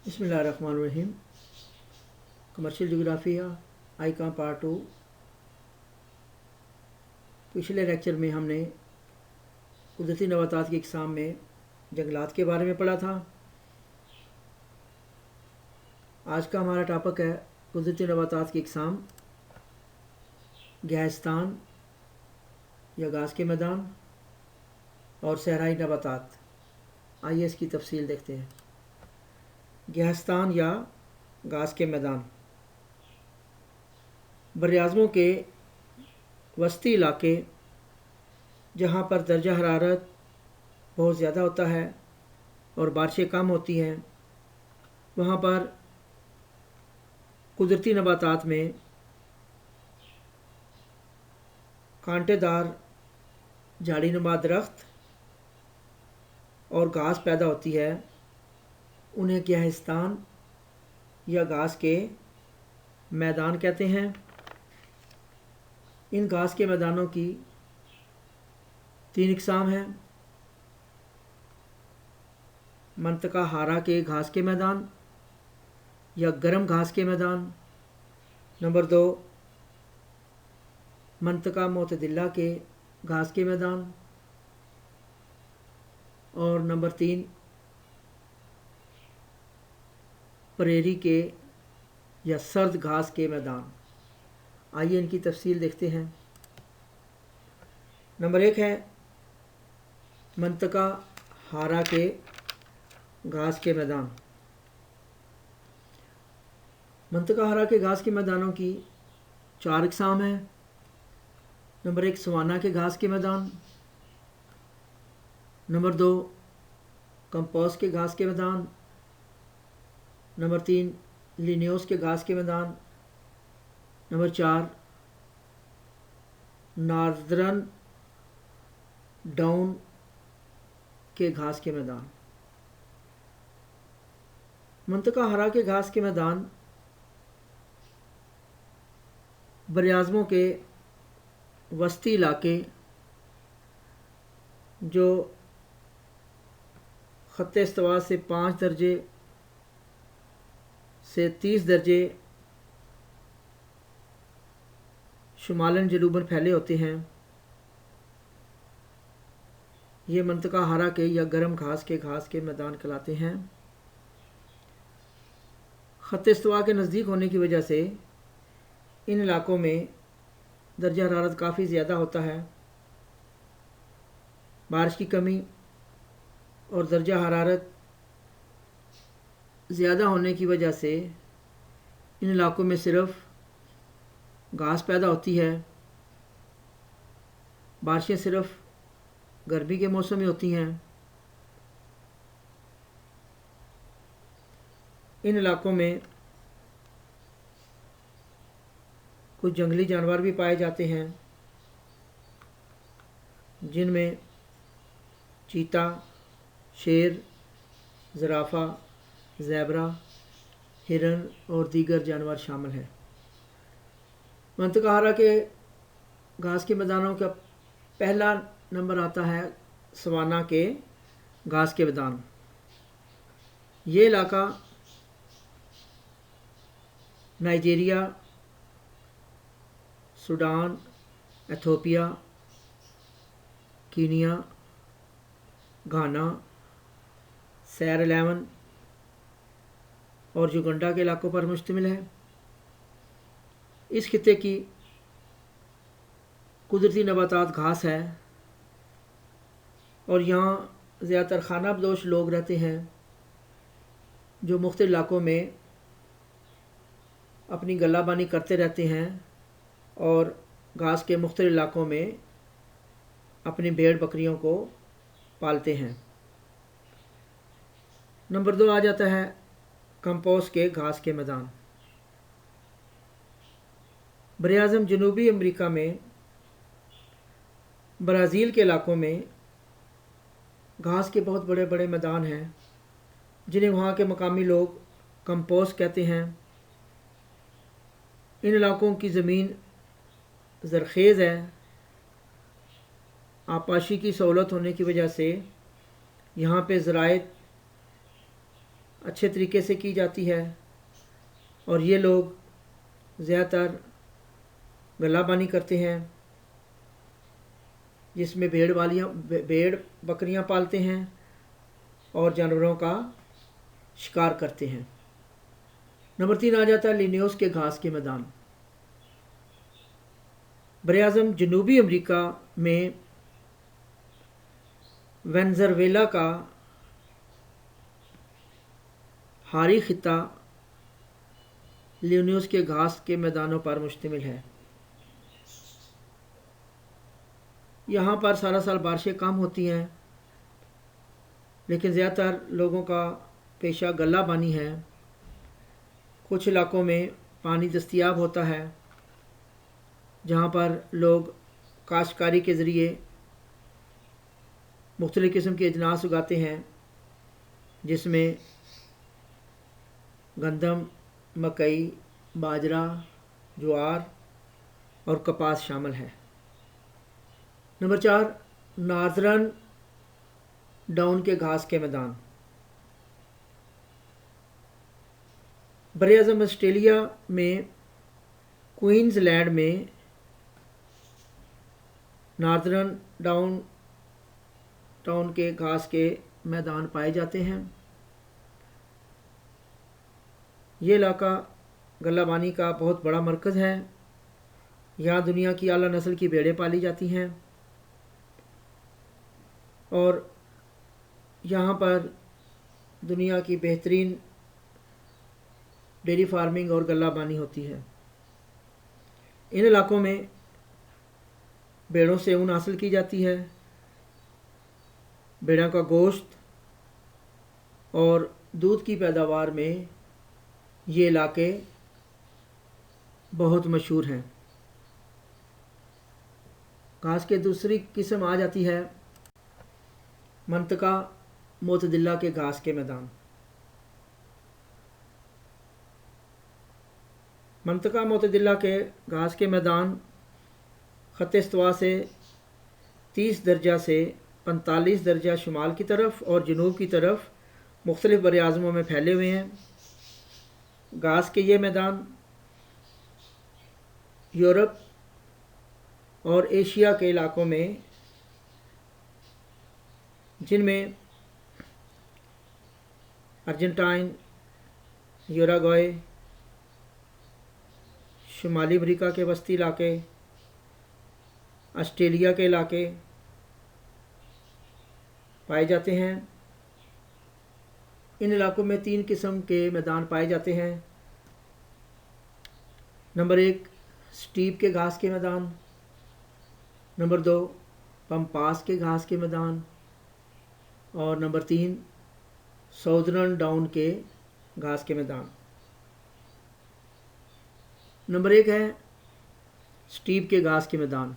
बिस्मिल्लाहिर्रहमानिर्रहीम। कमर्शियल जोग्राफिया आइका पार्ट 2। पिछले लेक्चर में हमने कुदरती नबातात की इकसाम में जंगलात के बारे में पढ़ा था। आज का हमारा टॉपिक है कुदरती नबातात की इकसाम, गैस्तान या घास के मैदान और सहराई नबातात। आइए इसकी तफसील देखते हैं। गैस्तान या घास के मैदान बरआज़मों के वस्ती इलाके जहाँ पर दर्जा हरारत बहुत ज़्यादा होता है और बारिशें कम होती हैं, वहाँ पर कुदरती नबातात में कांटेदार झाड़ी नुमा दरख्त और घास पैदा होती है। उन्हें गैस्तान या घास के मैदान कहते हैं। इन घास के मैदानों की 3 इकसाम हैं। मंतका हारा के घास के मैदान या गर्म घास के मैदान। नंबर 2 मंतका मोतदिल्ला के घास के मैदान। और नंबर 3 प्रेरी के या सर्द घास के मैदान। आइए इनकी तफसील देखते हैं। नंबर 1 है मंतका हारा के घास के मैदान। मंतका हारा के घास के मैदानों की 4 इकसाम हैं। नंबर 1 सवाना के घास के मैदान। नंबर 2 कंपोस के घास के मैदान। नंबर 3 लिनियोस के घास के मैदान। नंबर 4 नॉर्दर्न डाउन के घास के मैदान। मंतका हरा के घास के मैदान बरआज़मों के वस्ती इलाके जो ख़त्ते इस्तवा से 5 दर्जे से 30 दर्जे शुमालन जनूबन फैले होते हैं, ये मंतका हरा के या गर्म घास के मैदान कहलाते हैं। ख़त्ते इस्तवा के नज़दीक होने की वजह से इन इलाकों में दर्जा हरारत काफ़ी ज़्यादा होता है। बारिश की कमी और दर्जा हरारत ज़्यादा होने की वजह से इन इलाकों में सिर्फ घास पैदा होती है। बारिशें सिर्फ गर्मी के मौसम में होती हैं। इन इलाकों में कुछ जंगली जानवर भी पाए जाते हैं, जिनमें चीता, शेर, ज़राफ़ा, ज़ेबरा, हिरन और दीगर जानवर शामिल हैं। मंतका हरा के घास के मैदानों का पहला नंबर आता है सवाना के घास के मैदान। ये इलाका नाइजीरिया, सूडान, एथोपिया, कीनिया, घाना, सैरा लेवन और युगांडा के इलाकों पर मुश्तमिल है। इस खित्ते की कुदरती नबातात घास है और यहाँ ज़्यादातर खाना बदोश लोग रहते हैं जो मुख्तलिफ इलाकों में अपनी गल्लाबानी करते रहते हैं और घास के मुख्तलिफ इलाकों में अपनी भेड़ बकरियों को पालते हैं। नंबर 2 आ जाता है कंपोस के घास के मैदान। बरआज़म जनूबी अमेरिका में ब्राज़ील के इलाकों में घास के बहुत बड़े बड़े मैदान हैं, जिन्हें वहाँ के मकामी लोग कंपोस कहते हैं। इन इलाकों की ज़मीन ज़रख़ेज़ है। आपाशी की सहूलत होने की वजह से यहाँ पे ज़राइत اچھے طریقے سے کی جاتی ہے، اور یہ لوگ زیادہ تر غلہ بانی کرتے ہیں، جس میں بھیڑ بکریاں پالتے ہیں اور جانوروں کا شکار کرتے ہیں۔ نمبر 3 آ جاتا ہے لینوس کے گھاس کے میدان۔ براعظم جنوبی امریکہ میں وینزویلا کا ہاری خطہ لینوس کے گھاس کے میدانوں پر مشتمل ہے۔ یہاں پر سارا سال بارشیں کم ہوتی ہیں، لیکن زیادہ تر لوگوں کا پیشہ غلہ بانی ہے۔ کچھ علاقوں میں پانی دستیاب ہوتا ہے، جہاں پر لوگ کاشتکاری کے ذریعے مختلف قسم کے اجناس اگاتے ہیں، جس میں گندم، مکئی، باجرہ، جوار اور کپاس شامل ہے۔ نمبر 4 ناردرن ڈاؤن کے گھاس کے میدان۔ براعظم آسٹریلیا میں کوئنز لینڈ میں ناردرن ڈاؤن کے گھاس کے میدان پائے جاتے ہیں۔ یہ علاقہ غلہ بانی کا بہت بڑا مرکز ہے۔ یہاں دنیا کی اعلیٰ نسل کی بھیڑیں پالی جاتی ہیں، اور یہاں پر دنیا کی بہترین ڈیری فارمنگ اور غلہ بانی ہوتی ہے۔ ان علاقوں میں بھیڑوں سے اون حاصل کی جاتی ہے۔ بھیڑوں کا گوشت اور دودھ کی پیداوار میں یہ علاقے بہت مشہور ہیں۔ گھاس کے دوسری قسم آ جاتی ہے منطقہ معتدلہ کے گھاس کے میدان۔ منطقہ معتدلہ کے گھاس کے میدان خط استوا سے 30 درجہ سے 45 درجہ شمال کی طرف اور جنوب کی طرف مختلف براعظموں میں پھیلے ہوئے ہیں۔ گھاس کے یہ میدان یورپ اور ایشیا کے علاقوں میں، جن میں ارجنٹائن، یوراگوئے، شمالی امریکہ کے وسطی علاقے، آسٹریلیا کے علاقے پائے جاتے ہیں۔ ان علاقوں میں 3 قسم کے میدان پائے جاتے ہیں۔ نمبر 1 سٹیپ کے گھاس کے میدان، نمبر 2 پمپاس کے گھاس کے میدان، اور نمبر 3 ساؤدرن ڈاؤن کے گھاس کے میدان۔ نمبر 1 ہے سٹیپ کے گھاس کے میدان۔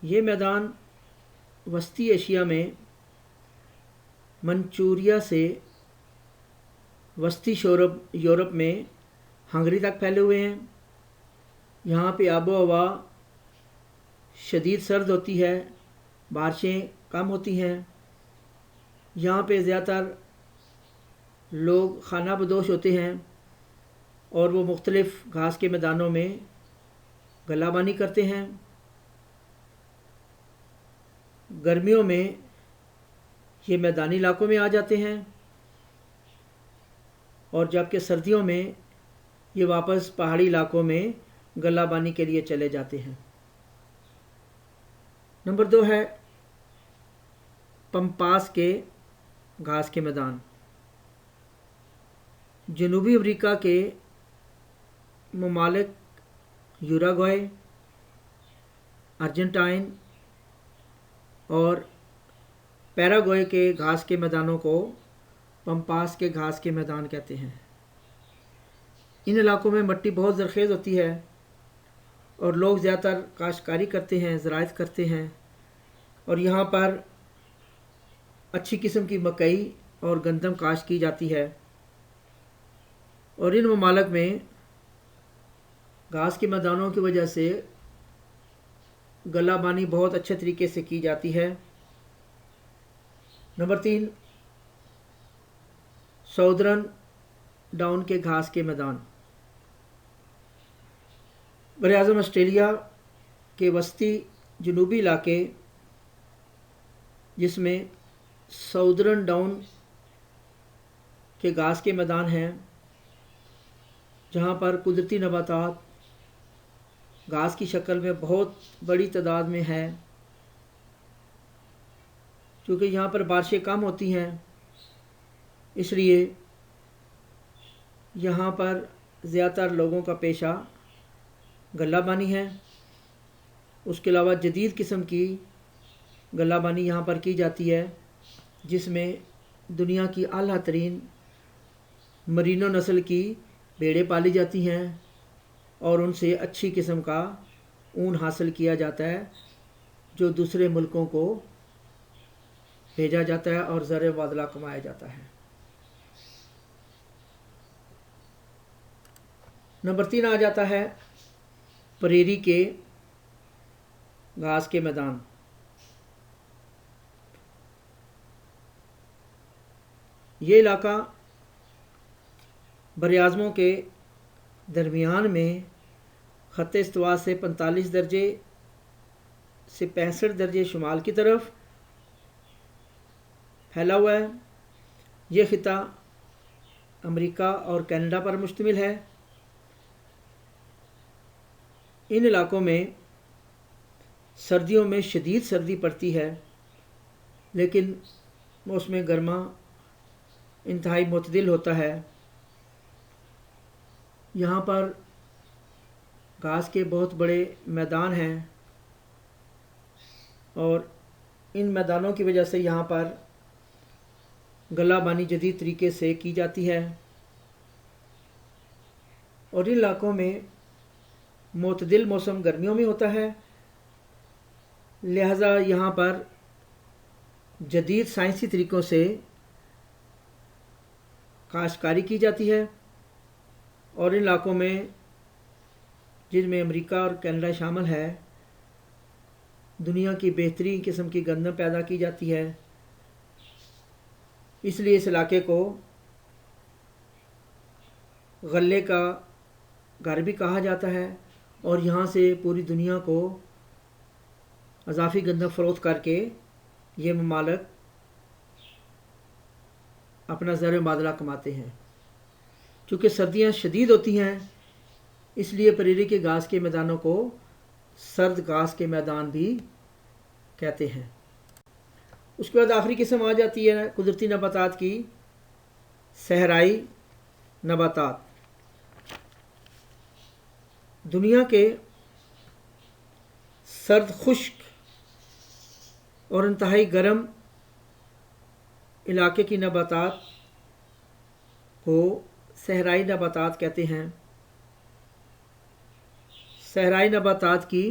یہ میدان وسطی ایشیا میں منچوریا سے وسطی یورپ میں ہنگری تک پھیلے ہوئے ہیں۔ یہاں پہ آب و ہوا شدید سرد ہوتی ہے، بارشیں کم ہوتی ہیں۔ یہاں پہ زیادہ تر لوگ خانہ بدوش ہوتے ہیں، اور وہ مختلف گھاس کے میدانوں میں غلہ بانی کرتے ہیں۔ گرمیوں میں یہ میدانی علاقوں میں آ جاتے ہیں، اور جبکہ سردیوں میں یہ واپس پہاڑی علاقوں میں غلہ بانی کے لیے چلے جاتے ہیں۔ نمبر 2 ہے پمپاس کے گھاس کے میدان۔ جنوبی امریکہ کے ممالک یوراگوئے، ارجنٹائن اور پیراگوئے کے گھاس کے میدانوں کو پمپاس کے گھاس کے میدان کہتے ہیں۔ ان علاقوں میں مٹی بہت زرخیز ہوتی ہے، اور لوگ زیادہ تر کاشتکاری کرتے ہیں، زراعت کرتے ہیں، اور یہاں پر اچھی قسم کی مکئی اور گندم کاشت کی جاتی ہے۔ اور ان ممالک میں گھاس کے میدانوں کی وجہ سے غلہ بانی بہت اچھے طریقے سے کی جاتی ہے۔ نمبر 3 साउदर्न डाउन के घास के मैदान। बरआज़म ऑस्ट्रेलिया के वस्ती जनूबी इलाके जिसमें साउदर्न डाउन के घास के मैदान हैं, जहाँ पर कुदरती नबातात घास की शक्ल में बहुत बड़ी तादाद में है। क्योंकि यहाँ पर बारिशें कम होती हैं, इसलिए यहाँ पर ज़्यादातर लोगों का पेशा गल्लाबानी है। उसके अलावा जदीद किस्म की गल्लाबानी यहाँ पर की जाती है, जिसमें दुनिया की आला तरीन मरीनो नस्ल की भेड़ें पाली जाती हैं और उनसे अच्छी किस्म का ऊन हासिल किया जाता है, जो दूसरे मुल्कों को भेजा जाता है और ज़र मुबादला कमाया जाता है। नंबर 3 आ जाता है प्रेरी के घास के मैदान। ये इलाका बरआज़मों के दरमियान में ख़त इस्तवा से 45 दर्जे से 65 दर्जे शुमाल की तरफ फैला हुआ है। ये ख़िता अमेरिका और कनाडा पर मुश्तमिल है। इन इलाकों में सर्दियों में शदीद सर्दी पड़ती है, लेकिन मौसम गर्मा इंतहाई मुतदिल होता है। यहाँ पर घास के बहुत बड़े मैदान हैं और इन मैदानों की वजह से यहाँ पर गल्लाबानी जदीद तरीके से की जाती है। और इन इलाकों में मुतदिल मौसम गर्मियों में होता है, लिहाजा यहाँ पर जदीद साइंसी तरीक़ों से काश्तकारी की जाती है। और इन इलाकों में, जिनमें अमेरिका और कनाडा शामिल है, दुनिया की बेहतरीन किस्म की गंदम पैदा की जाती है। इसलिए इस इलाके को गल्ले का घर भी कहा जाता है और यहाँ से पूरी दुनिया को अज़ाफ़ी गंदम फ़रोख्त करके ये ममालिक अपना ज़र मुबादला कमाते हैं। चूँकि सर्दियाँ शदीद होती हैं, इसलिए प्रेरी के घास के मैदानों को सर्द घास के मैदान भी कहते हैं। उसके बाद आखिरी किस्म आ जाती है कुदरती नबातात की, सहराई नबातात। दुनिया के सर्द खुश्क और इंतहाई गर्म इलाके की नबातात को सहराई नबातात कहते हैं। सहराई नबातात की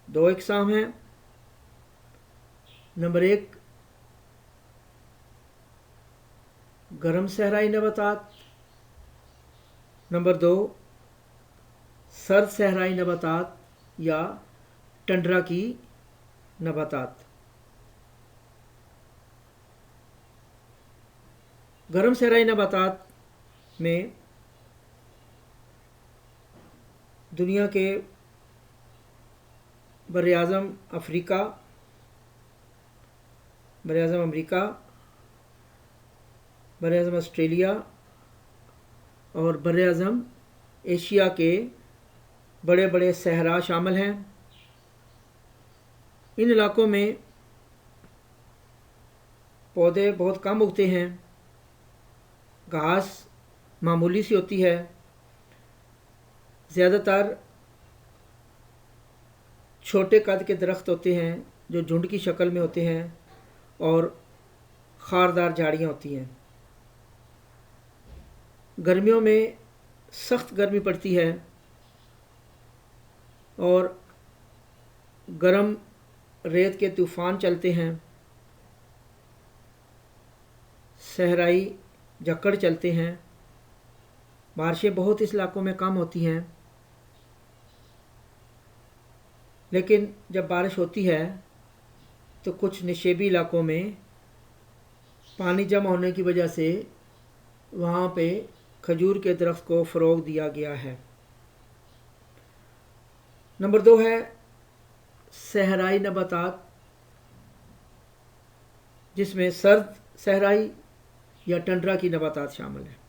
2 इक़साम हैं। नंबर 1 गर्म सहराई नबातात, नंबर 2 सर्द सहराई नबातात या टंड्रा की नबातात। गर्म सहराई नबातात में दुनिया के बरआज़म अफ्रीका, बरआज़म अमेरिका, बरआज़म ऑस्ट्रेलिया और बरआज़म एशिया के बड़े बड़े सहरा शामिल हैं। इन इलाकों में पौधे बहुत कम उगते हैं, घास मामूली सी होती है। ज़्यादातर छोटे कद के दरख्त होते हैं जो झुंड की शक्ल में होते हैं और खारदार झाड़ियाँ होती हैं। गर्मियों में सख्त गर्मी पड़ती है और गर्म रेत के तूफ़ान चलते हैं, सहराई जकड़ चलते हैं। बारिशें बहुत इस इलाकों में कम होती हैं, लेकिन जब बारिश होती है तो कुछ नशेबी इलाकों में پانی جمع ہونے کی وجہ سے وہاں پہ کھجور کے درخت کو فروغ دیا گیا ہے۔ نمبر 2 ہے صحرائی نباتات، جس میں سرد صحرائی یا ٹنڈرا کی نباتات شامل ہیں۔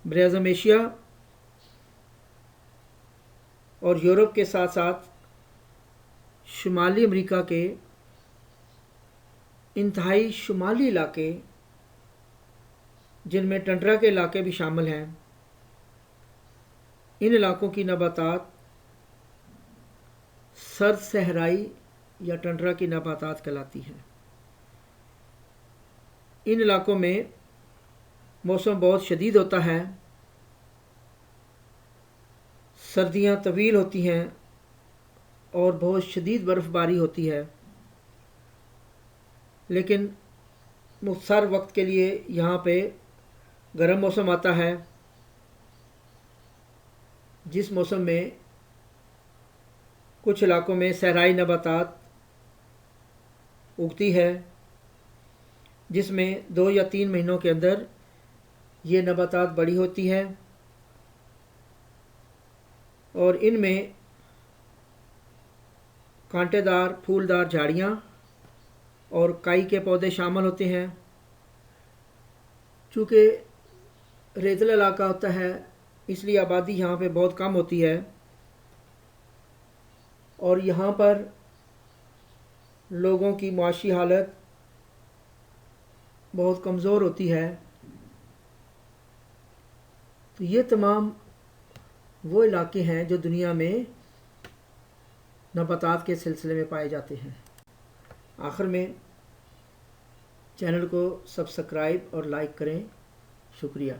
براعظم ایشیا اور یورپ کے ساتھ ساتھ شمالی امریکہ کے انتہائی شمالی علاقے، جن میں ٹنڈرا کے علاقے بھی شامل ہیں، ان علاقوں کی نباتات سرد صحرائی یا ٹنڈرا کی نباتات کہلاتی ہیں۔ ان علاقوں میں موسم بہت شدید ہوتا ہے، سردیاں طویل ہوتی ہیں اور بہت شدید برف باری ہوتی ہے، لیکن مختصر وقت کے لیے یہاں پہ گرم موسم آتا ہے، جس موسم میں کچھ علاقوں میں صحرائی نباتات اگتی ہے، جس میں 2 یا 3 مہینوں کے اندر یہ نباتات بڑی ہوتی ہے، اور ان میں کانٹے دار پھولدار جھاڑیاں اور کائی کے پودے شامل ہوتے ہیں۔ چونکہ ریتلا علاقہ ہوتا ہے، اس لیے آبادی یہاں پہ بہت کم ہوتی ہے، اور یہاں پر لوگوں کی معاشی حالت بہت کمزور ہوتی ہے۔ تو یہ تمام وہ علاقے ہیں جو دنیا میں نباتات کے سلسلے میں پائے جاتے ہیں۔ آخر میں چینل کو سبسکرائب اور لائک کریں۔ شکریہ۔